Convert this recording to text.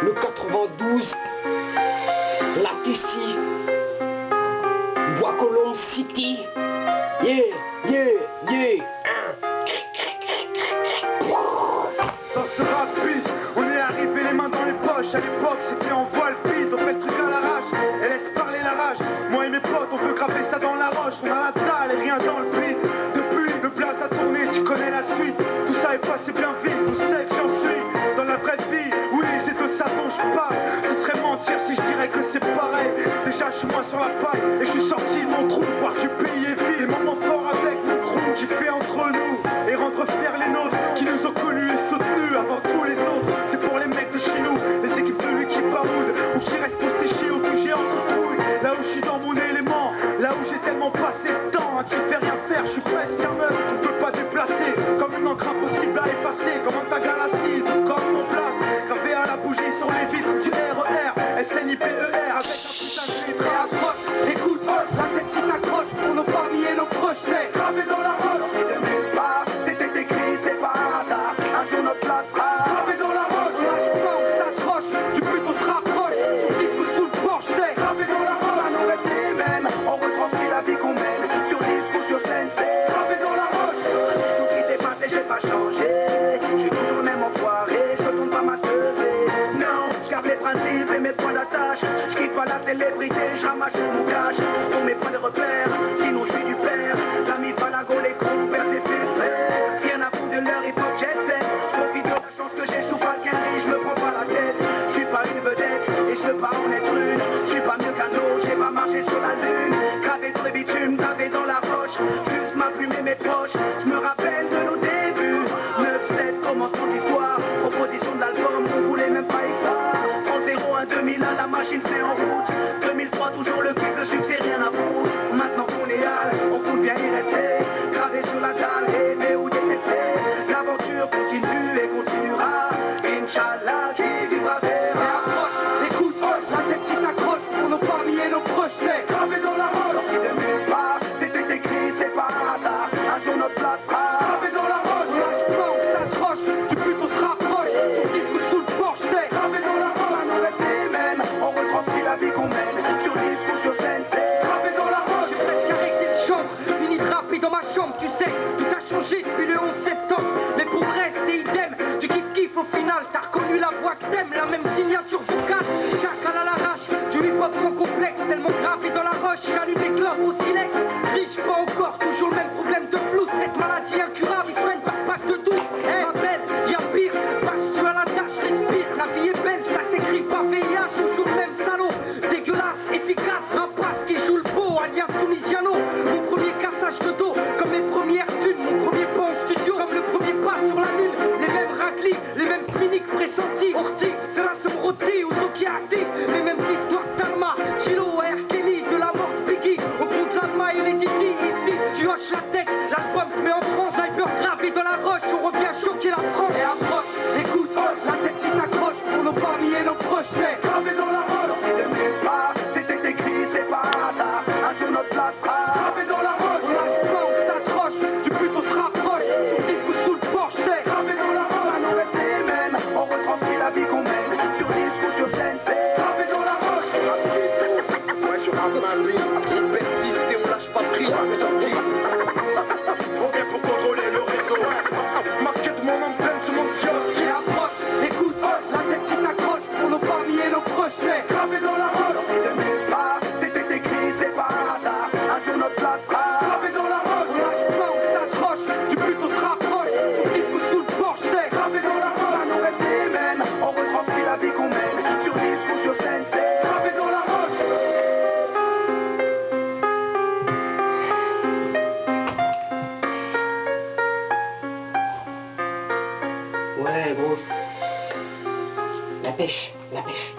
le 92, la Tessie, Bois-Colombes City, yeah, yeah, yeah. Dans ce rapide, on est arrivé les mains dans les poches. À l'époque, c'était en voile vide, on fait le truc à l'arrache et laisse parler la rage. Moi et mes potes, on veut graver ça dans la roche. On a la dalle et rien dans le vide. Depuis, le place a tourné, tu connais la suite. Tout ça est passé bien vite, tout sais que j'en suis. Dans la vraie vie, oui, c'est de ça dont je parle. Ce serait mentir si je dirais que c'est pareil. Déjà, je suis moins sur la paille et je suis sorti de mon trou. Voir du pays et vie, des moments forts avec mon crew qui fait entre nous et rendre fiers les nôtres qui nous ont connus et soutenus avant tous les autres. C'est pour les mecs de chez nous, les équipes de l'équipe Baroud ou qui restent postés chez eux, que j'ai entre couilles. Là où je suis dans mon élément, là où j'ai tellement passé de temps à qui fait rien faire, je suis presque un meuf qu'on peut pas déplacer. Comme une encre impossible à effacer, comme un tag à l'acide, comme mon place, gravé à la bougie sur les vitres du RER, SNIPER avec un putain de lettre approche. Écoute, la tête qui t'accroche pour nos familles et nos proches, c'est gravé dans la roche. C'est de nulle part, c'était écrit, c'est pas un hasard. Un jour notre place sera gravé dans la roche. Lâche pas, on s'accroche, du but on se rapproche. On disque sous le porche, c'est gravé dans la roche. On reste les mêmes, on retranscrit la vie qu'on mène. Sur disque ou sur scène, c'est gravé dans la roche. Tout qui s'est passé, j'ai pas changé. Je suis toujours le même enfoiré, je retourne pas ma teuvée. Non, je garde les principes et mes points d'attache. Je quitte pas la célébrité, je ramasse tout mon cash. Pour mes points de repère, sinon je suis du père. L'ami Palago, les compères, des frères. Rien à foutre de leur hip-hop jet set. Je profite de la chance que j'ai, je suis pas qu'un riche, je me prends pas la tête. Je suis pas une vedette et je veux pas en être une. Je suis pas mieux qu'un autre, j'ai pas marché sur la lune. Gravé sur le bitume, gravé dans la roche. Juste ma plume et mes proches, je me rappelle de nos débuts. 9-7, commencement d'histoire. Proposition de l'album, on voulait même pas y croire. 30-01, 2001, la machine c'est en route. 2003, toujours le kiff, le succès, rien à foutre. Maintenant qu'on est hal, on compte bien y rester. Gravé sur la dalle, aimé ou détesté. L'aventure continue et continuera. Inch'Allah, qui vivra verra. Approche, écoute, la tête qui t'accroche pour nos familles et nos proches, c'est gravé dans la roche. Si de nulle part, c'était écrit, c'est pas un hasard. Un jour notre place sera gravé dans la roche. Lâche pas, on s'accroche, du but on se rapproche. Sur disque sous le porche, c'est gravé dans la roche. On reste les mêmes, on retranscrit la vie qu'on mène. Sur disque ou sur scène, c'est gravé dans la roche. J'ai presque arrêté de chambre, fini de rapper dans ma chambre, tu sais. Tout a changé depuis le 11 septembre. Mais pour vrai, c'est idem. Du kiff-kiff au final, t'as reconnu la voix que t'aimes. La même signature vocale, chacal à l'arrache. Du hip-hop sans complexe, tellement gravé dans la roche. J'allume les clopes au silex. Riche pas encore, toujours le même problème de flou. Cette maladie incurable, ils soignent par pack de douce. Ma belle, y'a pire, passe tu à la tâche, respire. La vie est belle, ça s'écrit pas VIH. Toujours le même salaud, dégueulasse, efficace. Rapace qui joue le beau, alias Tunisiano. Mon premier cassage de dos, comme mes premières thunes. Mon premier pas en studio, comme le premier pas sur la lune. Les mêmes raclis, les mêmes cliniques pressentis. Orti, c'est la Somroti ou Nokiati. Les mêmes histoires d'Arma, Chilo, R. Kelly, de la mort de Biggie. Au bout de l'Alma et les Didi, ici, tu hoches la tête. L'album se met en France, sniper gravé dans la roche. On revient choquer la France. Et approche, écoute, la tête qui t'accroche pour nos familles et nos proches. C'est gravé dans la roche. Si de nulle part, c'était écrit, c'est pas un hasard. Un jour notre place sera gravé dans la roche. On lâche pas, on s'accroche, du but on se rapproche. Sur disque ou sous le porche, c'est gravé dans la roche. On reste les mêmes, on retranscrit la vie qu'on mène. Sur disque ou sur scène, c'est gravé dans la roche. Ouais, je rame ma vie, on persiste et on lâche pas prise. On vient pour contrôler le réseau. Marquette mon empreinte sur mon kiosque. Et approche, écoute, la tête qui t'accroche pour nos familles et nos proches, c'est gravé dans la roche. Si de nulle part, c'était écrit, c'est pas un hasard. Un jour notre place sera gravé dans la roche. On lâche pas, on s'accroche, du but on se rapproche. Sur disque ou sous le porche, c'est gravé dans la roche. On reste les mêmes, on retranscrit la vie qu'on mène. Sur disque ou sur scène, c'est gravé dans la roche. Ouais, bon, la pêche, la pêche.